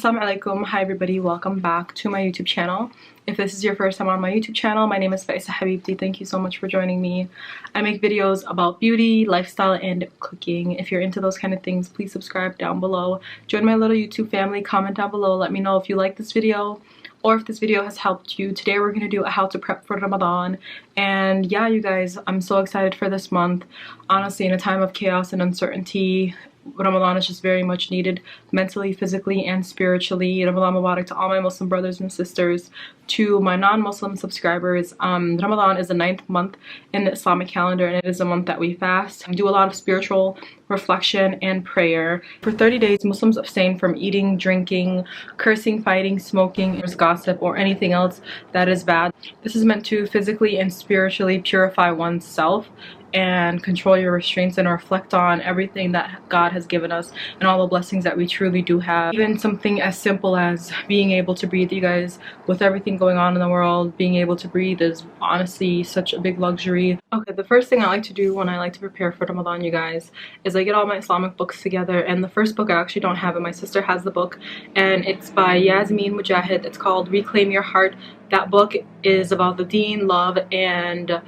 Assalamu alaikum. Hi everybody, welcome back to my YouTube channel. If this is your first time on my YouTube channel, my name is Faisa Xabiibti. Thank you so much for joining me. I make videos about beauty, lifestyle, and cooking. If you're into those kind of things, please subscribe down below. Join my little YouTube family, comment down below, let me know if you like this video or if this video has helped you. Today we're going to do a how to prep for Ramadan. And yeah, you guys, I'm so excited for this month. Honestly, in a time of chaos and uncertainty, Ramadan is just very much needed mentally, physically, and spiritually. Ramadan Mubarak to all my Muslim brothers and sisters. To my non-Muslim subscribers, Ramadan is the 9th month in the Islamic calendar, and it is a month that we fast and do a lot of spiritual reflection and prayer. For 30 days, Muslims abstain from eating, drinking, cursing, fighting, smoking, gossip, or anything else that is bad. This is meant to physically and spiritually purify oneself and control your restraints and reflect on everything that God has given us and all the blessings that we truly do have. Even something as simple as being able to breathe, you guys, with everything going on in the world, being able to breathe is honestly such a big luxury. Okay, the first thing I like to do when I like to prepare for Ramadan, you guys, is I get all my Islamic books together, and the first book I actually don't have it. My sister has the book, and it's by Yasmin Mujahid. It's called Reclaim Your Heart. That book is about the deen, love, and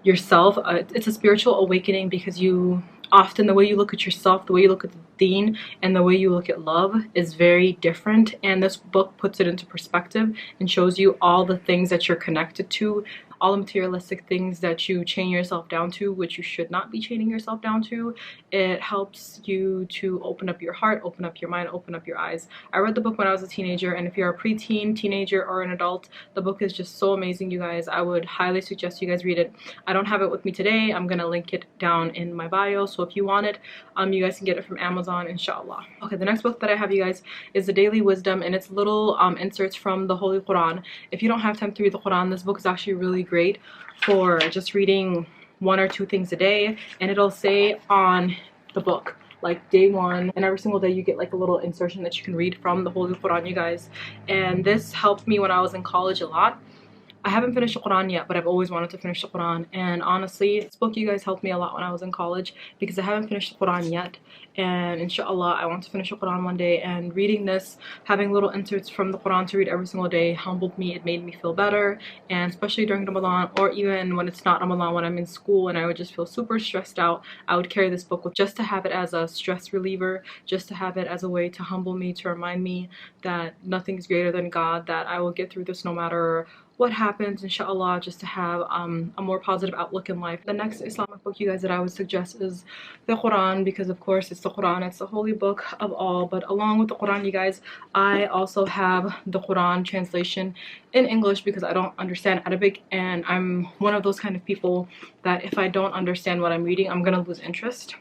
yourself. It's a spiritual awakening because you often, the way you look at yourself, the way you look at the deen, and the way you look at love is very different, and this book puts it into perspective and shows you all the things that you're connected to, all the materialistic things that you chain yourself down to, which you should not be chaining yourself down to. It helps you to open up your heart, open up your mind, open up your eyes. I read the book when I was a teenager, and if you're a preteen, teenager, or an adult, the book is just so amazing, you guys. I would highly suggest you guys read it. I don't have it with me today. I'm gonna link it down in my bio, so if you want it, you guys can get it from Amazon, inshallah. Okay, the next book that I have, you guys, is the Daily Wisdom, and it's little inserts from the Holy Quran. If you don't have time to read the Quran, this book is actually really great for just reading 1 or 2 things a day, and it'll say on the book like day 1, and every single day you get like a little insertion that you can read from the Holy Quran, you guys. And this helped me when I was in college a lot. I haven't finished the Quran yet, but I've always wanted to finish the Quran, and honestly, this book, you guys, helped me a lot when I was in college because I haven't finished the Quran yet, and inshallah I want to finish the Quran one day. And reading this, having little inserts from the Quran to read every single day, humbled me. It made me feel better, and especially during Ramadan, or even when it's not Ramadan, when I'm in school and I would just feel super stressed out, I would carry this book with, just to have it as a stress reliever, just to have it as a way to humble me, to remind me that nothing's greater than God, that I will get through this no matter what happens, inshallah, just to have a more positive outlook in life. The next Islamic book, you guys, that I would suggest is the Quran, because of course it's the Quran, it's the holy book of all. But along with the Quran, you guys, I also have the Quran translation in English because I don't understand Arabic, and I'm one of those kind of people that if I don't understand what I'm reading, I'm gonna lose interest.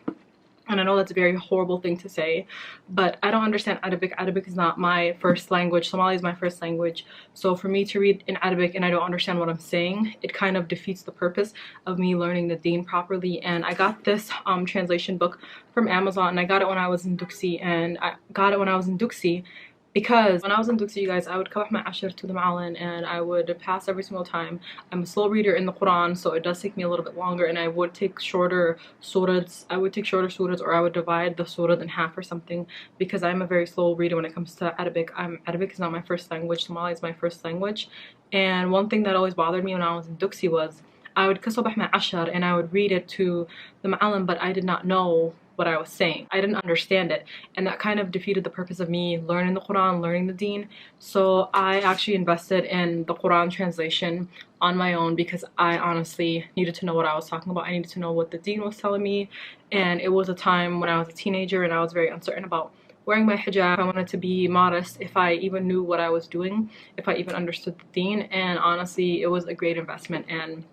And I know that's a very horrible thing to say, but I don't understand Arabic. Arabic is not my first language. Somali is my first language. So for me to read in Arabic and I don't understand what I'm saying, it kind of defeats the purpose of me learning the deen properly. And I got this translation book from Amazon, and I got it when I was in Duxi. And I got it when I was in Duxi because when I was in Duxi, you guys, I would come my ashar to the ma'alin and I would pass every single time. I'm a slow reader in the Quran, so it does take me a little bit longer, and I would take shorter surahs. I would take shorter surahs, or I would divide the surah in half or something, because I'm a very slow reader when it comes to Arabic. Arabic is not my first language. Somali is my first language. And one thing that always bothered me when I was in Duxi was I would kasabah my ashar and I would read it to the ma'alim, but I did not know what I was saying. I didn't understand it, and that kind of defeated the purpose of me learning the Quran, learning the deen. So I actually invested in the Quran translation on my own because I honestly needed to know what I was talking about. I needed to know what the deen was telling me, and it was a time when I was a teenager and I was very uncertain about wearing my hijab. I wanted to be modest, if I even knew what I was doing, if I even understood the deen. And honestly, it was a great investment. And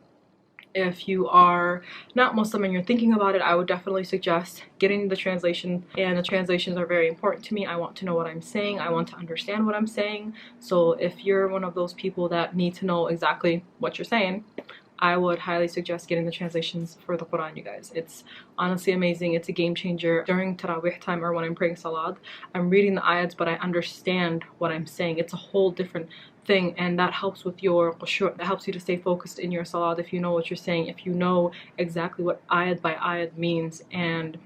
if you are not Muslim and you're thinking about it, I would definitely suggest getting the translation, and the translations are very important to me. I want to know what I'm saying. I want to understand what I'm saying. So if you're one of those people that need to know exactly what you're saying, I would highly suggest getting the translations for the Quran, you guys. It's honestly amazing. It's a game changer. During Tarawih time, or when I'm praying Salat, I'm reading the ayats, but I understand what I'm saying. It's a whole different thing, and that helps with your khushu'. That helps you to stay focused in your Salat if you know what you're saying, if you know exactly what ayat by ayat means. And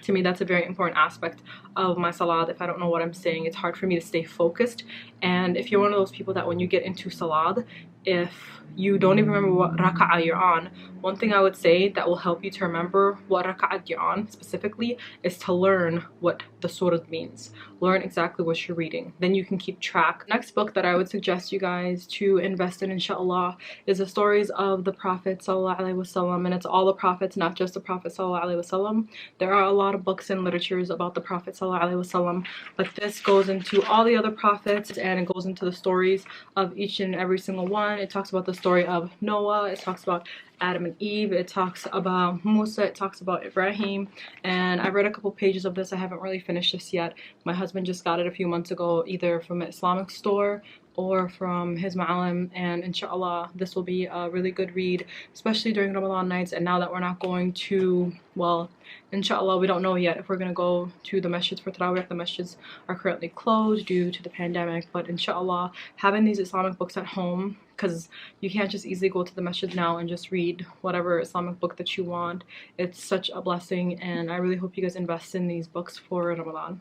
To me, that's a very important aspect of my salat. If I don't know what I'm saying, it's hard for me to stay focused. And if you're one of those people that when you get into salat, if you don't even remember what raka'ah you're on, one thing I would say that will help you to remember what raka'ah you're on specifically is to learn what the surah means. Learn exactly what you're reading. Then you can keep track. Next book that I would suggest you guys to invest in, inshallah, is the stories of the Prophet sallallahu alaihi wasallam. And it's all the prophets, not just the Prophet sallallahu alaihi wasallam. There are a lot of books and literatures about the Prophet sallallahu alaihi wasallam, but this goes into all the other prophets, and it goes into the stories of each and every single one. It talks about the story of Noah, it talks about Adam and Eve, it talks about Musa, it talks about Ibrahim, and I've read a couple pages of this. I haven't really finished this yet. My husband just got it a few months ago, either from an Islamic store or from his ma'alim, and inshallah this will be a really good read, especially during Ramadan nights. And now that we're not going to, well, inshallah, we don't know yet if we're going to go to the masjids for Tarawih. The masjids are currently closed due to the pandemic, but inshallah, having these Islamic books at home, because you can't just easily go to the masjid now and just read whatever Islamic book that you want. It's such a blessing, and I really hope you guys invest in these books for Ramadan.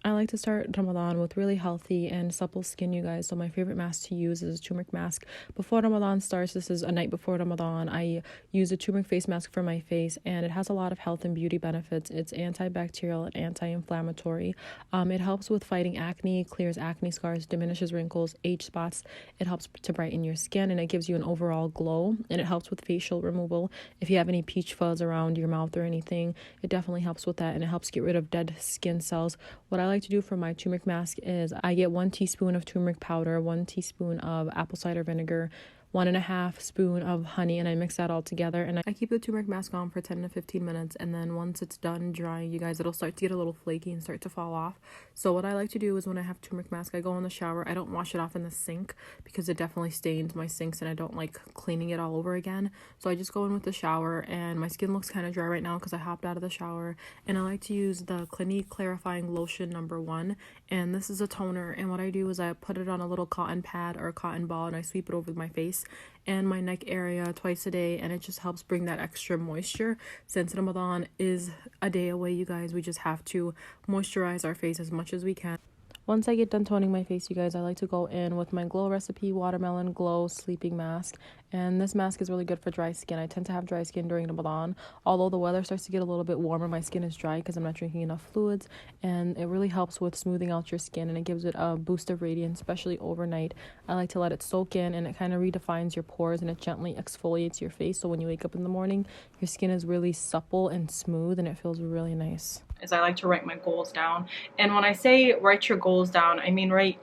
I like to start Ramadan with really healthy and supple skin, you guys. So my favorite mask to use is a turmeric mask. Before Ramadan starts, this is a night before Ramadan, I use a turmeric face mask for my face, and it has a lot of health and beauty benefits. It's antibacterial and anti-inflammatory. It helps with fighting acne, clears acne scars, diminishes wrinkles, age spots. It helps to brighten your skin, and it gives you an overall glow, and it helps with facial removal. If you have any peach fuzz around your mouth or anything, it definitely helps with that, and it helps get rid of dead skin cells. What I like to do for my turmeric mask is I get 1 teaspoon of turmeric powder, 1 teaspoon of apple cider vinegar, 1.5 spoon of honey, and I mix that all together, and I keep the turmeric mask on for 10 to 15 minutes, and then once it's done drying, you guys, it'll start to get a little flaky and start to fall off. So what I like to do is when I have turmeric mask, I go in the shower. I don't wash it off in the sink because it definitely stains my sinks, and I don't like cleaning it all over again. So I just go in with the shower, and my skin looks kind of dry right now because I hopped out of the shower, and I like to use the Clinique Clarifying Lotion #1, and this is a toner, and what I do is I put it on a little cotton pad or a cotton ball, and I sweep it over my face and my neck area twice a day, and it just helps bring that extra moisture. Since Ramadan is a day away, you guys, we just have to moisturize our face as much as we can. Once I get done toning my face, you guys, I like to go in with my Glow Recipe Watermelon Glow Sleeping Mask. And this mask is really good for dry skin. I tend to have dry skin during Ramadan. Although the weather starts to get a little bit warmer, my skin is dry because I'm not drinking enough fluids. And it really helps with smoothing out your skin, and it gives it a boost of radiance, especially overnight. I like to let it soak in, and it kind of redefines your pores, and it gently exfoliates your face. So when you wake up in the morning, your skin is really supple and smooth, and it feels really nice. Is I like to write my goals down. And when I say write your goals down, I mean write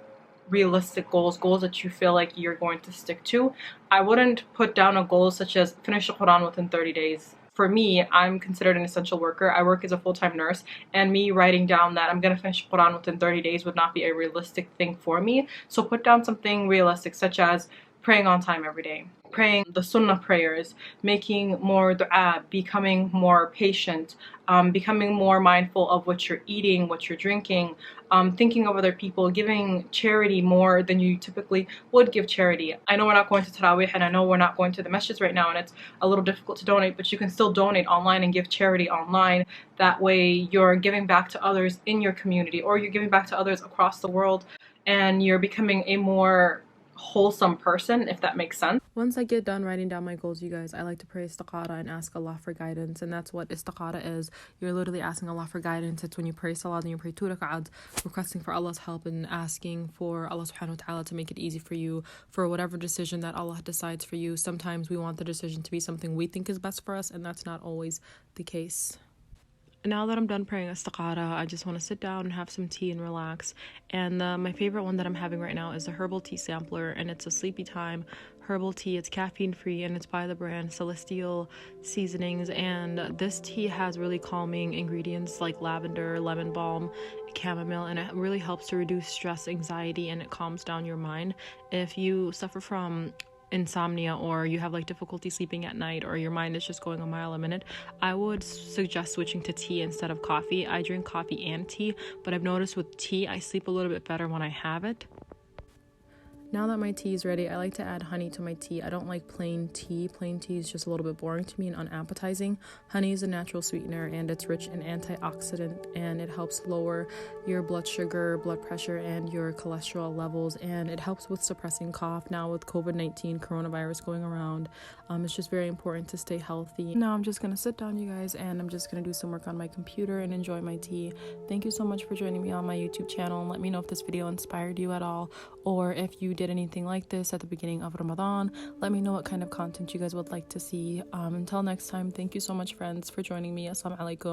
realistic goals that you feel like you're going to stick to. I wouldn't put down a goal such as finish the Quran within 30 days. For me, I'm considered an essential worker. I work as a full-time nurse, and me writing down that I'm going to finish Quran within 30 days would not be a realistic thing for me. So put down something realistic, such as praying on time every day, praying the sunnah prayers, making more dua, becoming more patient, becoming more mindful of what you're eating, what you're drinking, thinking of other people, giving charity more than you typically would give charity. I know we're not going to Tarawih, and I know we're not going to the masjids right now, and it's a little difficult to donate, but you can still donate online and give charity online. That way you're giving back to others in your community, or you're giving back to others across the world, and you're becoming a more wholesome person, if that makes sense. Once I get done writing down my goals, you guys, I like to pray istikhara and ask Allah for guidance, and that's what istikhara is. You're literally asking Allah for guidance. It's when you pray salat and you pray 2 rak'ahs, requesting for Allah's help and asking for Allah subhanahu wa ta'ala to make it easy for you for whatever decision that Allah decides for you. Sometimes we want the decision to be something we think is best for us, and that's not always the case. Now that I'm done praying istikhara, I just want to sit down and have some tea and relax. And my favorite one that I'm having right now is a herbal tea sampler, and it's a sleepy time herbal tea. It's caffeine free, and it's by the brand Celestial Seasonings, and this tea has really calming ingredients like lavender, lemon balm, chamomile, and it really helps to reduce stress, anxiety, and it calms down your mind. If you suffer from insomnia, or you have like difficulty sleeping at night, or your mind is just going a mile a minute, I would suggest switching to tea instead of coffee. I drink coffee and tea, but I've noticed with tea I sleep a little bit better when I have it. Now that my tea is ready, I like to add honey to my tea. I don't like plain tea. Plain tea is just a little bit boring to me and unappetizing. Honey is a natural sweetener and it's rich in antioxidant, and it helps lower your blood sugar, blood pressure, and your cholesterol levels, and it helps with suppressing cough. Now with COVID-19 coronavirus going around, it's just very important to stay healthy. Now I'm just gonna sit down, you guys, and I'm just gonna do some work on my computer and enjoy my tea. Thank you so much for joining me on my YouTube channel, and let me know if this video inspired you at all, or if you did anything like this at the beginning of Ramadan. Let me know what kind of content you guys would like to see. Until next time, thank you so much, friends, for joining me. Assalamu alaikum.